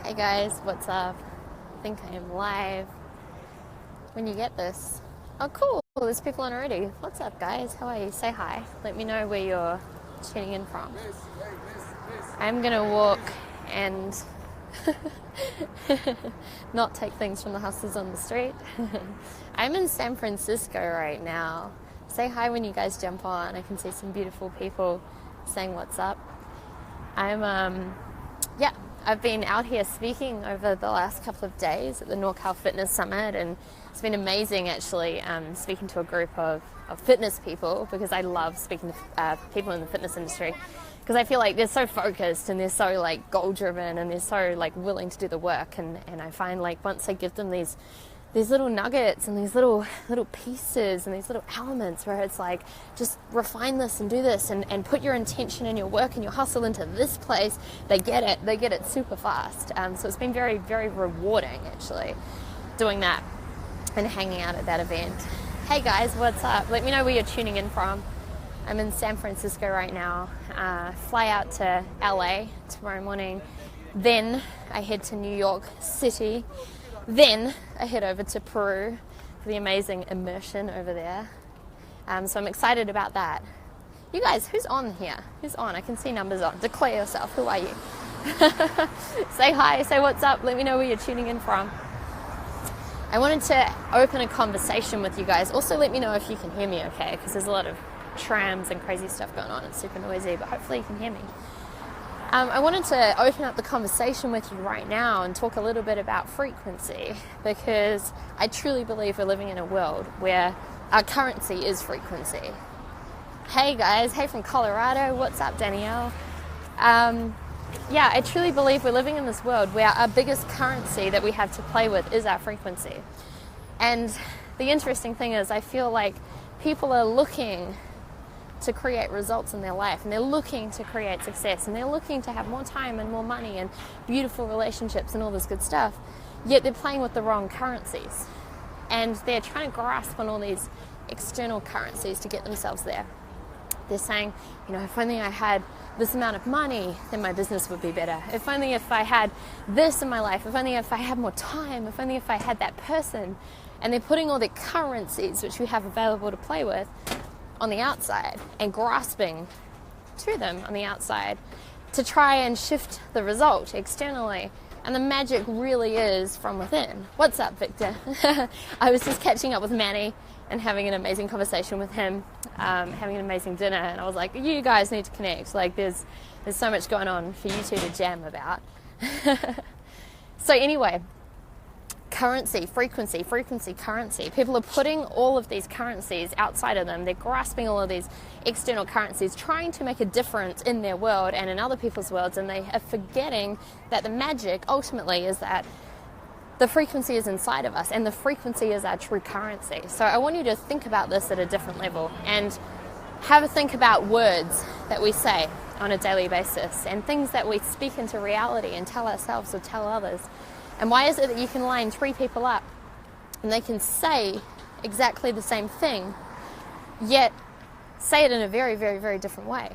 Hey guys, what's up? I think I am live when you get this. Oh cool, there's people on already. What's up guys, how are you? Say hi. Let me know where you're tuning in from. I'm gonna walk and not take things from the hustlers on the street. I'm in San Francisco right now. Say hi when you guys jump on. I can see some beautiful people saying what's up. I've been out here speaking over the last couple of days at the NorCal Fitness Summit, and it's been amazing actually speaking to a group of fitness people, because I love speaking to people in the fitness industry, because I feel like they're so focused and they're so like goal driven and they're so like willing to do the work, and I find like once I give them these little nuggets and these little pieces and these little elements where it's like, just refine this and do this and put your intention and your work and your hustle into this place, they get it super fast. So it's been very, very rewarding actually doing that and hanging out at that event. Hey guys, what's up? Let me know where you're tuning in from. I'm in San Francisco right now. Fly out to LA tomorrow morning. Then I head to New York City. Then I head over to Peru for the amazing immersion over there. So I'm excited about that. You guys, who's on here? Who's on? I can see numbers on. Declare yourself. Who are you? Say hi, say what's up. Let me know where you're tuning in from. I wanted to open a conversation with you guys. Also, let me know if you can hear me okay, because there's a lot of trams and crazy stuff going on. It's super noisy, but hopefully you can hear me. I wanted to open up the conversation with you right now and talk a little bit about frequency, because I truly believe we're living in a world where our currency is frequency. Hey guys, hey from Colorado, what's up Danielle? I truly believe we're living in this world where our biggest currency that we have to play with is our frequency. And the interesting thing is, I feel like people are looking to create results in their life, and they're looking to create success, and they're looking to have more time and more money and beautiful relationships and all this good stuff, yet they're playing with the wrong currencies, and they're trying to grasp on all these external currencies to get themselves there. They're saying, if only I had this amount of money, then my business would be better. If only if I had this in my life, if only if I had more time, if only if I had that person. And they're putting all the currencies which we have available to play with on the outside and grasping to them on the outside to try and shift the result externally. And the magic really is from within. What's up, Victor? I was just catching up with Manny and having an amazing conversation with him, having an amazing dinner, and I was like, you guys need to connect. Like there's so much going on for you two to jam about. So anyway, currency, frequency, currency. People are putting all of these currencies outside of them. They're grasping all of these external currencies, trying to make a difference in their world and in other people's worlds, and they are forgetting that the magic ultimately is that the frequency is inside of us, and the frequency is our true currency. So I want you to think about this at a different level and have a think about words that we say on a daily basis and things that we speak into reality and tell ourselves or tell others. And why is it that you can line 3 people up and they can say exactly the same thing, yet say it in a very, very, very different way?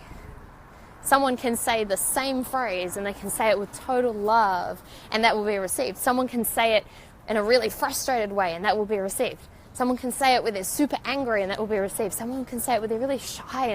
Someone can say the same phrase and they can say it with total love and that will be received. Someone can say it in a really frustrated way and that will be received. Someone can say it with they're super angry and that will be received. Someone can say it with they're really shy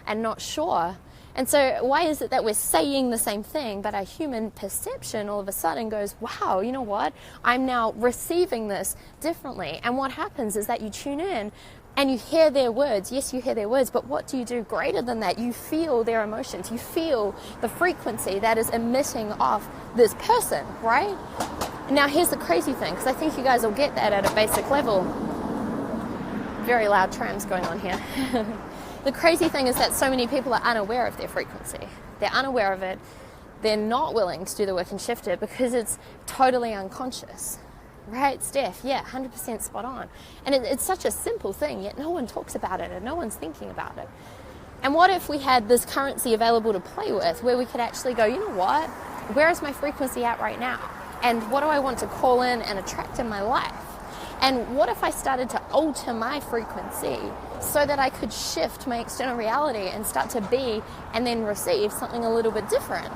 and not sure. And so why is it that we're saying the same thing, but our human perception all of a sudden goes, wow, you know what? I'm now receiving this differently. And what happens is that you tune in and you hear their words. Yes, you hear their words, but what do you do greater than that? You feel their emotions. You feel the frequency that is emitting off this person, right? Now, here's the crazy thing, because I think you guys will get that at a basic level. Very loud trams going on here. The crazy thing is that so many people are unaware of their frequency. They're unaware of it. They're not willing to do the work and shift it because it's totally unconscious. Right, Steph? Yeah, 100% spot on. And it's such a simple thing, yet no one talks about it and no one's thinking about it. And what if we had this currency available to play with, where we could actually go, you know what? Where is my frequency at right now? And what do I want to call in and attract in my life? And what if I started to alter my frequency so that I could shift my external reality and start to be and then receive something a little bit different?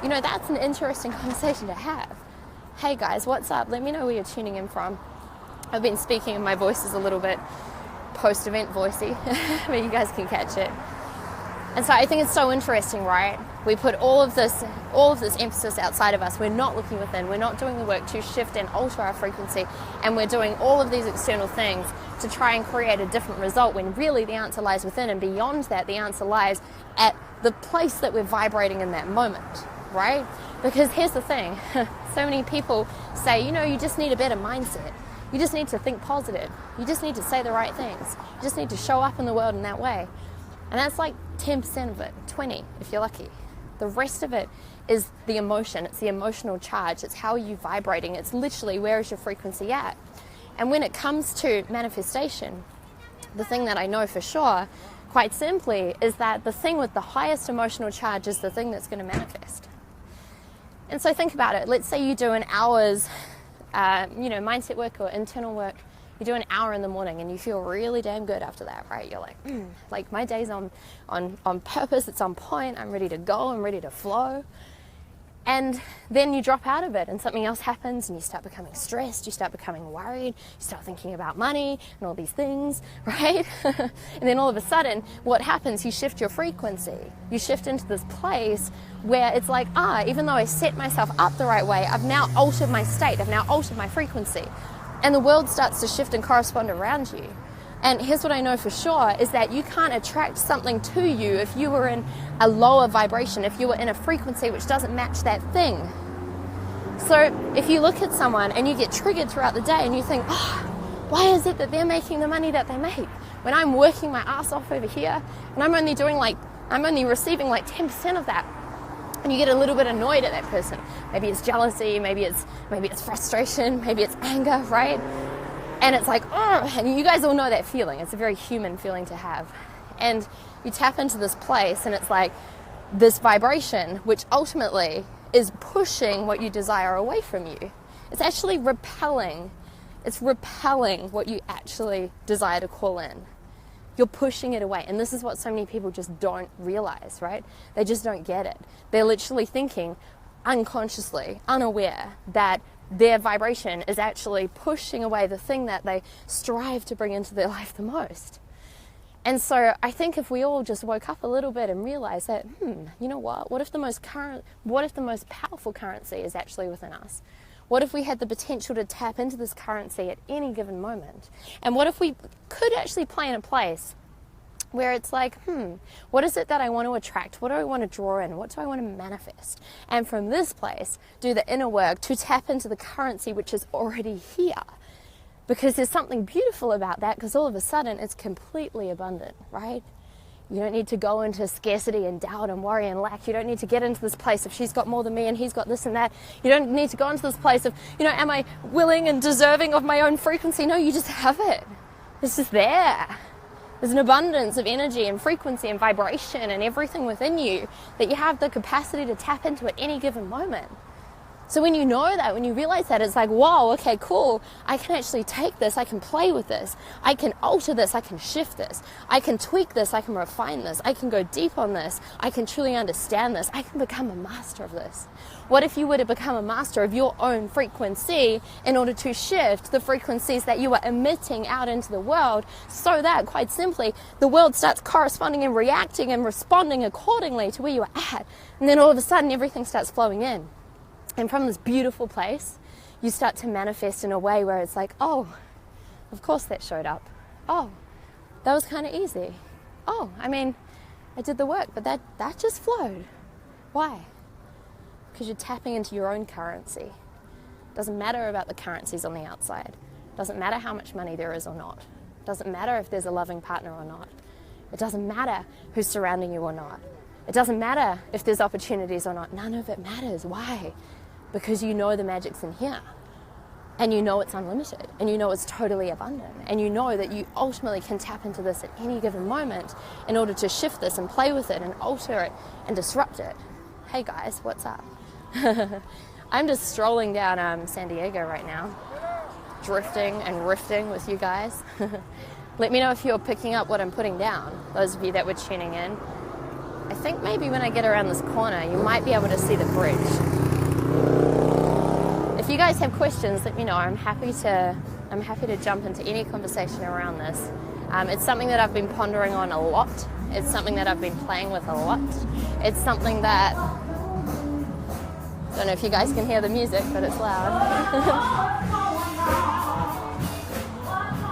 that's an interesting conversation to have. Hey guys, what's up? Let me know where you're tuning in from. I've been speaking and my voice is a little bit post-event voicey, but you guys can catch it. And so I think it's so interesting, right? We put all of this emphasis outside of us. We're not looking within. We're not doing the work to shift and alter our frequency. And we're doing all of these external things to try and create a different result, when really the answer lies within. And beyond that, the answer lies at the place that we're vibrating in that moment, right? Because here's the thing. So many people say, you just need a better mindset. You just need to think positive. You just need to say the right things. You just need to show up in the world in that way. And that's like 10% of it, 20 if you're lucky. The rest of it is the emotion. It's the emotional charge. It's how are you vibrating. It's literally, where is your frequency at? And when it comes to manifestation, the thing that I know for sure, quite simply, is that the thing with the highest emotional charge is the thing that's going to manifest. And so think about it. Let's say you do an hour's mindset work or internal work. You do an hour in the morning and you feel really damn good after that, right? You're like, like my day's on purpose, it's on point, I'm ready to go, I'm ready to flow. And then you drop out of it and something else happens and you start becoming stressed, you start becoming worried, you start thinking about money and all these things, right? And then all of a sudden, what happens? You shift your frequency. You shift into this place where it's like, even though I set myself up the right way, I've now altered my state, I've now altered my frequency. And the world starts to shift and correspond around you. And here's what I know for sure, is that you can't attract something to you if you were in a lower vibration, if you were in a frequency which doesn't match that thing. So if you look at someone and you get triggered throughout the day and you think, why is it that they're making the money that they make when I'm working my ass off over here and I'm only receiving like 10% of that? And you get a little bit annoyed at that person. Maybe it's jealousy, maybe it's frustration, maybe it's anger, right? And it's like, and you guys all know that feeling. It's a very human feeling to have. And you tap into this place and it's like this vibration, which ultimately is pushing what you desire away from you. It's actually repelling. It's repelling what you actually desire to call in. You're pushing it away. And this is what so many people just don't realize, right? They just don't get it. They're literally thinking unconsciously, unaware, that their vibration is actually pushing away the thing that they strive to bring into their life the most. And so I think if we all just woke up a little bit and realized that, you know what if the most powerful currency is actually within us? What if we had the potential to tap into this currency at any given moment? And what if we could actually play in a place where it's like, what is it that I want to attract? What do I want to draw in? What do I want to manifest? And from this place, do the inner work to tap into the currency which is already here. Because there's something beautiful about that, because all of a sudden it's completely abundant, right? You don't need to go into scarcity and doubt and worry and lack. You don't need to get into this place of she's got more than me and he's got this and that. You don't need to go into this place of, am I willing and deserving of my own frequency? No, you just have it. It's just there. There's an abundance of energy and frequency and vibration and everything within you that you have the capacity to tap into at any given moment. So when you know that, when you realize that, it's like, whoa, okay, cool. I can actually take this. I can play with this. I can alter this. I can shift this. I can tweak this. I can refine this. I can go deep on this. I can truly understand this. I can become a master of this. What if you were to become a master of your own frequency in order to shift the frequencies that you are emitting out into the world, so that, quite simply, the world starts corresponding and reacting and responding accordingly to where you are at. And then all of a sudden, everything starts flowing in. And from this beautiful place, you start to manifest in a way where it's like, oh, of course that showed up. Oh, that was kind of easy. Oh, I did the work, but that just flowed. Why? Because you're tapping into your own currency. Doesn't matter about the currencies on the outside. Doesn't matter how much money there is or not. Doesn't matter if there's a loving partner or not. It doesn't matter who's surrounding you or not. It doesn't matter if there's opportunities or not. None of it matters. Why? Because you know the magic's in here. And you know it's unlimited. And you know it's totally abundant. And you know that you ultimately can tap into this at any given moment in order to shift this and play with it and alter it and disrupt it. Hey guys, what's up? I'm just strolling down San Diego right now, drifting and riffing with you guys. Let me know if you're picking up what I'm putting down, those of you that were tuning in. I think maybe when I get around this corner, you might be able to see the bridge. If you guys have questions, let me know. I'm happy to jump into any conversation around this. It's something that I've been pondering on a lot. It's something that I've been playing with a lot. It's something that, I don't know if you guys can hear the music, but it's loud.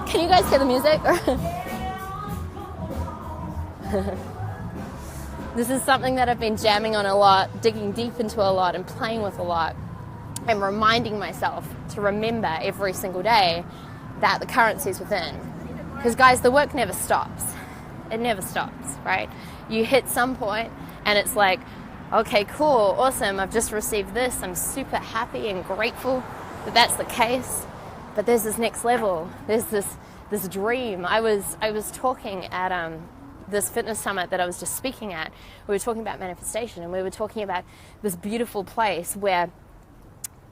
Can you guys hear the music? This is something that I've been jamming on a lot, digging deep into a lot, and playing with a lot, and reminding myself to remember every single day that the currency's within. Because guys, the work never stops. It never stops, right? You hit some point and it's like, okay, cool, awesome, I've just received this. I'm super happy and grateful that that's the case. But there's this next level. There's this dream. I was talking at this fitness summit that I was just speaking at. We were talking about manifestation, and we were talking about this beautiful place where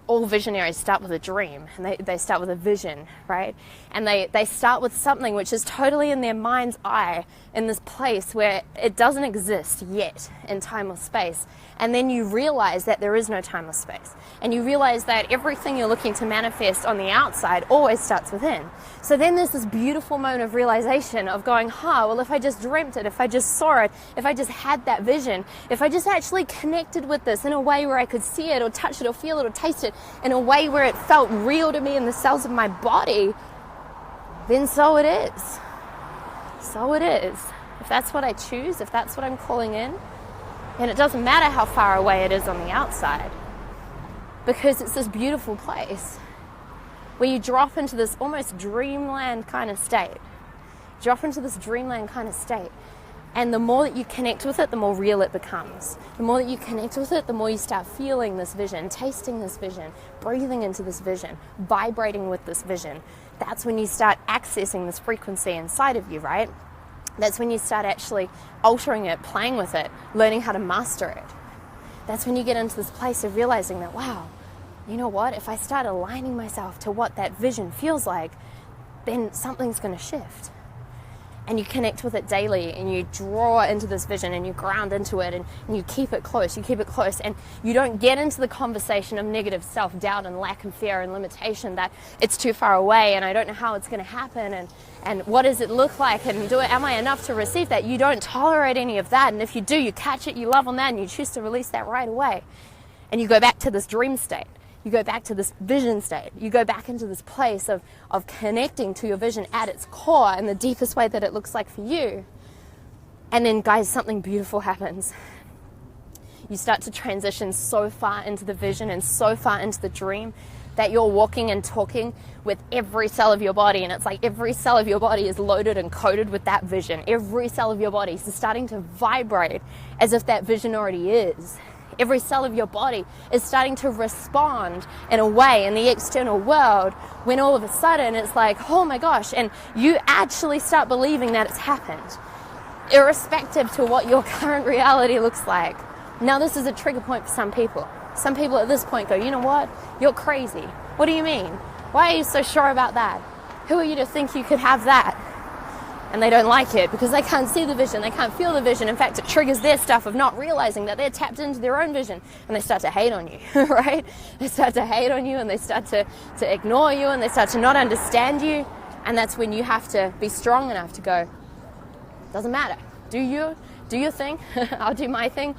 all visionaries start with a dream, and they start with a vision, right? And they start with something which is totally in their mind's eye, in this place where it doesn't exist yet in time or space. And then you realize that there is no time or space. And you realize that everything you're looking to manifest on the outside always starts within. So then there's this beautiful moment of realization of going, well, if I just dreamt it, if I just saw it, if I just had that vision, if I just actually connected with this in a way where I could see it or touch it or feel it or taste it in a way where it felt real to me in the cells of my body, then so it is. So it is. If that's what I choose, if that's what I'm calling in, and it doesn't matter how far away it is on the outside, because it's this beautiful place where you drop into this almost dreamland kind of state. Drop into this dreamland kind of state. And the more that you connect with it, the more real it becomes. The more that you connect with it, the more you start feeling this vision, tasting this vision, breathing into this vision, vibrating with this vision. That's when you start accessing this frequency inside of you, right? That's when you start actually altering it, playing with it, learning how to master it. That's when you get into this place of realizing that, wow, you know what? If I start aligning myself to what that vision feels like, then something's going to shift. And you connect with it daily, and you draw into this vision, and you ground into it, and you keep it close, and you don't get into the conversation of negative self-doubt and lack and fear and limitation that it's too far away and I don't know how it's going to happen and what does it look like and am I enough to receive that? You don't tolerate any of that, and if you do, you catch it, you love on that, and you choose to release that right away. And you go back to this dream state. You go back to this vision state. You go back into this place of connecting to your vision at its core in the deepest way that it looks like for you. And then, guys, something beautiful happens. You start to transition so far into the vision and so far into the dream that you're walking and talking with every cell of your body. And it's like every cell of your body is loaded and coated with that vision. Every cell of your body is starting to vibrate as if that vision already is. Every cell of your body is starting to respond in a way in the external world when all of a sudden it's like, oh my gosh, and you actually start believing that it's happened, irrespective to what your current reality looks like. Now, this is a trigger point for some people. Some people at this point go, you know what? You're crazy. What do you mean? Why are you so sure about that? Who are you to think you could have that? And they don't like it because they can't see the vision, they can't feel the vision. In fact, it triggers their stuff of not realizing that they're tapped into their own vision, and they start to hate on you, right? They start to hate on you, and they start to ignore you, and they start to not understand you. And that's when you have to be strong enough to go, doesn't matter. Do your thing, I'll do my thing.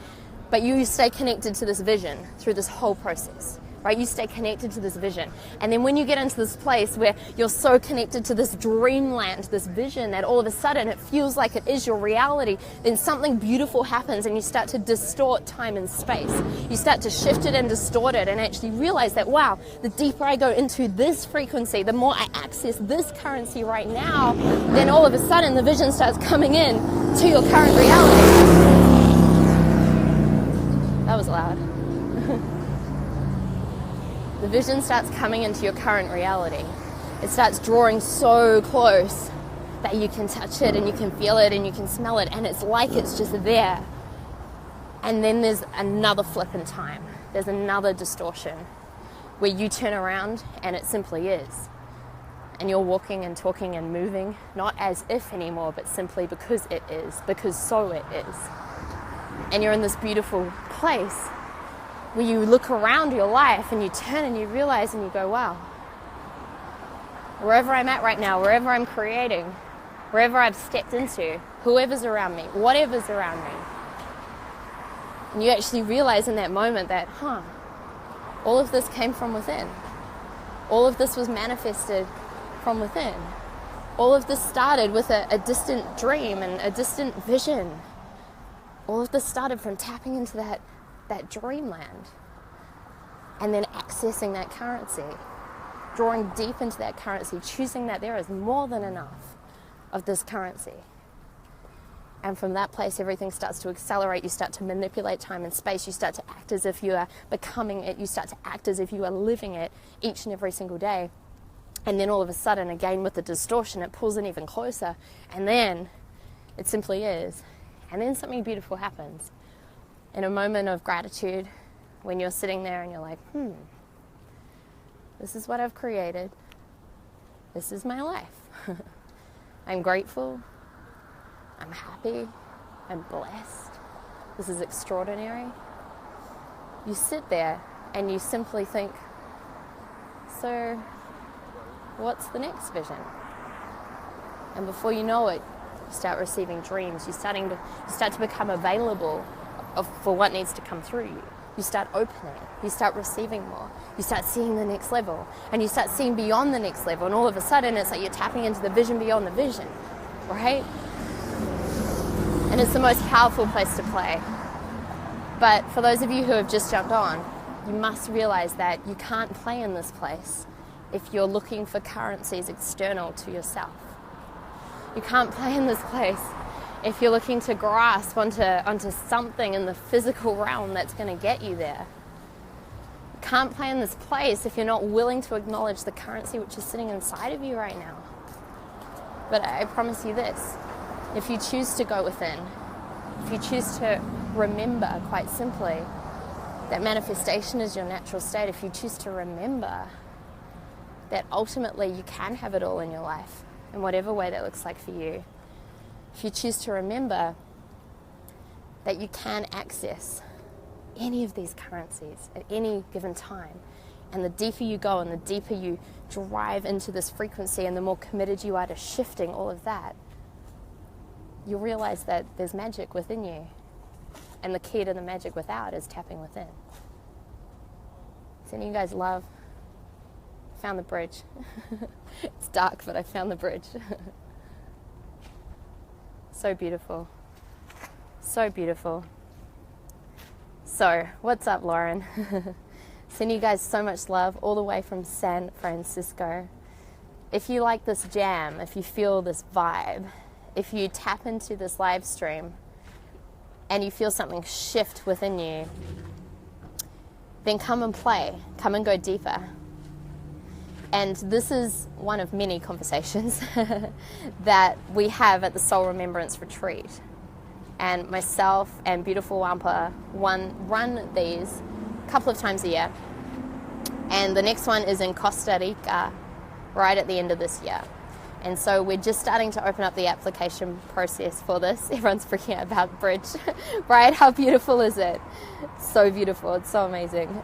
But you stay connected to this vision through this whole process. Right? You stay connected to this vision. And then when you get into this place where you're so connected to this dreamland, this vision, that all of a sudden it feels like it is your reality, then something beautiful happens and you start to distort time and space. You start to shift it and distort it and actually realize that, wow, the deeper I go into this frequency, the more I access this currency right now, then all of a sudden the vision starts coming in to your current reality. That was loud. The vision starts coming into your current reality. It starts drawing so close that you can touch it and you can feel it and you can smell it, and it's like it's just there. And then there's another flip in time. There's another distortion where you turn around and it simply is. And you're walking and talking and moving, not as if anymore, but simply because it is, because so it is. and you're in this beautiful place where you look around your life and you turn and you realize and you go, wow, wherever I'm at right now, wherever I'm creating, wherever I've stepped into, whoever's around me, whatever's around me. And you actually realize in that moment that, all of this came from within. All of this was manifested from within. All of this started with a distant dream and a distant vision. All of this started from tapping into that dreamland and then accessing that currency, drawing deep into that currency, choosing that there is more than enough of this currency. And from that place, everything starts to accelerate. You start to manipulate time and space. You start to act as if you are becoming it. You start to act as if you are living it each and every single day. And then all of a sudden, again, with the distortion, it pulls in even closer. And then it simply is. And then something beautiful happens. In a moment of gratitude, when you're sitting there and you're like, this is what I've created. This is my life. I'm grateful. I'm happy. I'm blessed. This is extraordinary. You sit there and you simply think, so what's the next vision? And before you know it, you start receiving dreams. You start to become available for what needs to come through you. You start opening. You start receiving more. You start seeing the next level. And you start seeing beyond the next level. And all of a sudden, it's like you're tapping into the vision beyond the vision, right? And it's the most powerful place to play. But for those of you who have just jumped on, you must realize that you can't play in this place if you're looking for currencies external to yourself. You can't play in this place if you're looking to grasp onto something in the physical realm that's going to get you there. You can't play in this place if you're not willing to acknowledge the currency which is sitting inside of you right now. But I promise you this, if you choose to go within, if you choose to remember, quite simply, that manifestation is your natural state, if you choose to remember that ultimately you can have it all in your life, in whatever way that looks like for you, if you choose to remember that you can access any of these currencies at any given time, and the deeper you go and the deeper you drive into this frequency and the more committed you are to shifting all of that, you'll realize that there's magic within you. And the key to the magic without is tapping within. Does any of you guys love? Found the bridge. It's dark, but I found the bridge. So beautiful. So beautiful. So, what's up, Lauren? Sending you guys so much love all the way from San Francisco. If you like this jam, if you feel this vibe, if you tap into this live stream and you feel something shift within you, then come and play. Come and go deeper. And this is one of many conversations that we have at the Soul Remembrance Retreat. And myself and beautiful Wampa run these a couple of times a year. And the next one is in Costa Rica right at the end of this year. And so we're just starting to open up the application process for this. Everyone's freaking out about the bridge, right? How beautiful is it? So beautiful. It's so amazing.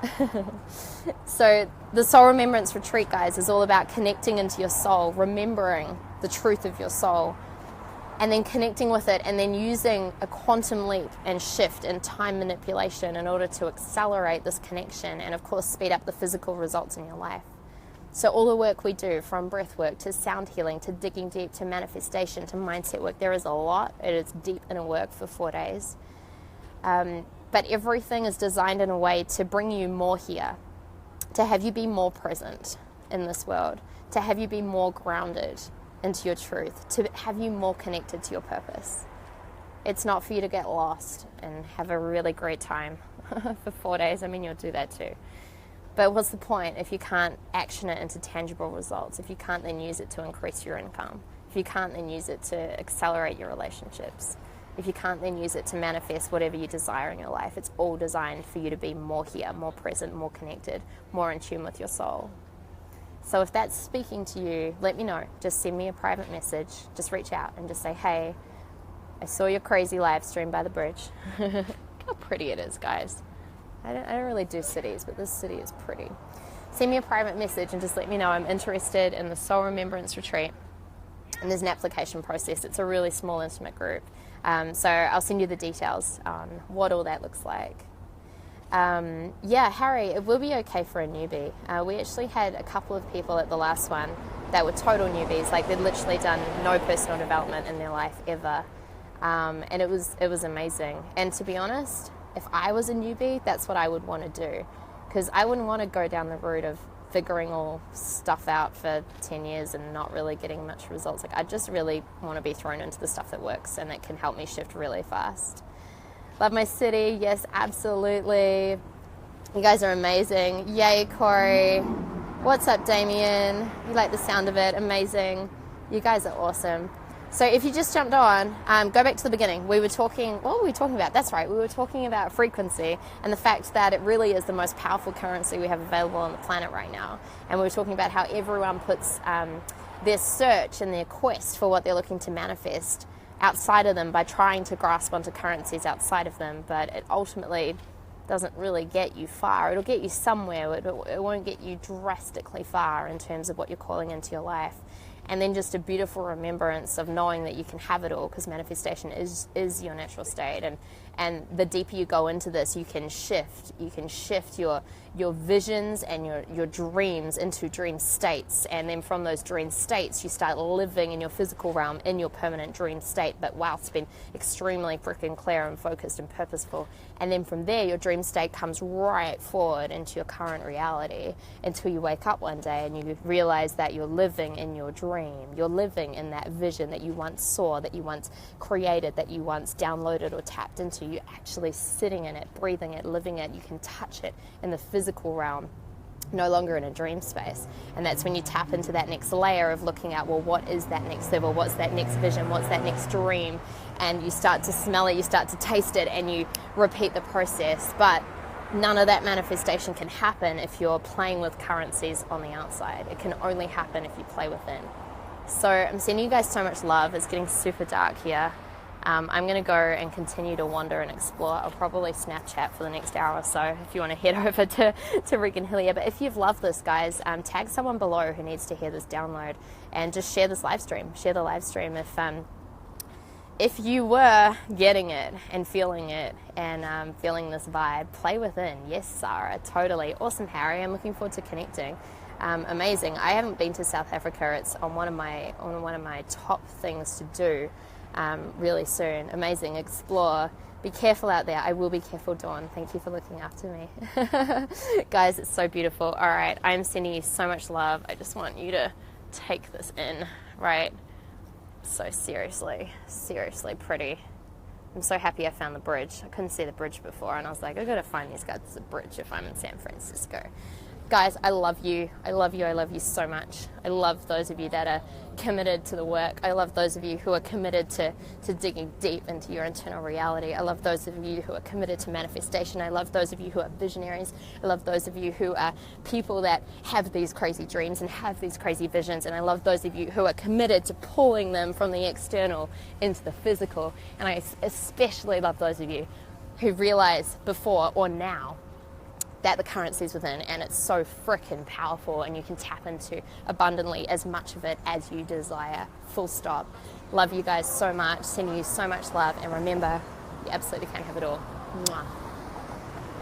So the Soul Remembrance Retreat, guys, is all about connecting into your soul, remembering the truth of your soul, and then connecting with it, and then using a quantum leap and shift and time manipulation in order to accelerate this connection and, of course, speed up the physical results in your life. So all the work we do, from breath work to sound healing to digging deep to manifestation to mindset work, there is a lot. It is deep inner work for 4 days. But everything is designed in a way to bring you more here, to have you be more present in this world, to have you be more grounded into your truth, to have you more connected to your purpose. It's not for you to get lost and have a really great time for 4 days. I mean, you'll do that too. But what's the point if you can't action it into tangible results, if you can't then use it to increase your income, if you can't then use it to accelerate your relationships, if you can't then use it to manifest whatever you desire in your life? It's all designed for you to be more here, more present, more connected, more in tune with your soul. So if that's speaking to you, let me know. Just send me a private message. Just reach out and just say, hey, I saw your crazy live stream by the bridge. Look how pretty it is, guys. I don't really do cities, but this city is pretty. Send me a private message and just let me know I'm interested in the Soul Remembrance Retreat. And there's an application process. It's a really small, intimate group. So I'll send you the details on what all that looks like. Yeah, Harry, it will be okay for a newbie. We actually had a couple of people at the last one that were total newbies, like they'd literally done no personal development in their life ever. And it was amazing. And to be honest, if I was a newbie, that's what I would want to do, because I wouldn't want to go down the route of figuring all stuff out for 10 years and not really getting much results. Like, I just really want to be thrown into the stuff that works and that can help me shift really fast. Love my city. Yes, absolutely. You guys are amazing. Yay, Corey. What's up, Damien? You like the sound of it? Amazing. You guys are awesome. So if you just jumped on, go back to the beginning. We were talking, what were we talking about? That's right, we were talking about frequency and the fact that it really is the most powerful currency we have available on the planet right now. And we were talking about how everyone puts their search and their quest for what they're looking to manifest outside of them by trying to grasp onto currencies outside of them, but it ultimately doesn't really get you far. It'll get you somewhere, it won't get you drastically far in terms of what you're calling into your life. And then just a beautiful remembrance of knowing that you can have it all, because manifestation is your natural state. And the deeper you go into this, you can shift your visions and your dreams into dream states. And then from those dream states, you start living in your physical realm in your permanent dream state, but whilst being extremely freaking clear and focused and purposeful. And then from there, your dream state comes right forward into your current reality until you wake up one day and you realize that you're living in your dream. You're living in that vision that you once saw, that you once created, that you once downloaded or tapped into. You're actually sitting in it, breathing it, living it. You can touch it in the physical realm, no longer in a dream space. And that's when you tap into that next layer of looking at, well, what is that next level? What's that next vision? What's that next dream? And you start to smell it, you start to taste it, and you repeat the process. But none of that manifestation can happen if you're playing with currencies on the outside. It can only happen if you play within. So I'm sending you guys so much love. It's getting super dark here. I'm going to go and continue to wander and explore. I'll probably Snapchat for the next hour or so if you want to head over to Regan Hillyer. But if you've loved this, guys, tag someone below who needs to hear this download and just share this live stream. Share the live stream if you were getting it and feeling feeling this vibe. Play within. Yes, Sarah, totally. Awesome, Harry. I'm looking forward to connecting. Amazing. I haven't been to South Africa. It's on one of my top things to do really soon. Amazing. Explore. Be careful out there. I will be careful, Dawn. Thank you for looking after me. Guys, it's so beautiful. All right. I'm sending you so much love. I just want you to take this in, right? So seriously pretty. I'm so happy I found the bridge. I couldn't see the bridge before, and I was like, I've got to find these guys a bridge if I'm in San Francisco. Guys, I love you. I love you. I love you so much. I love those of you that are committed to the work. I love those of you who are committed to digging deep into your internal reality. I love those of you who are committed to manifestation. I love those of you who are visionaries. I love those of you who are people that have these crazy dreams and have these crazy visions. And I love those of you who are committed to pulling them from the external into the physical. And I especially love those of you who realize before or now that the currency's within, and it's so freaking powerful, and you can tap into abundantly as much of it as you desire. Full stop. Love you guys so much, sending you so much love, and remember, you absolutely can have it all. Mwah.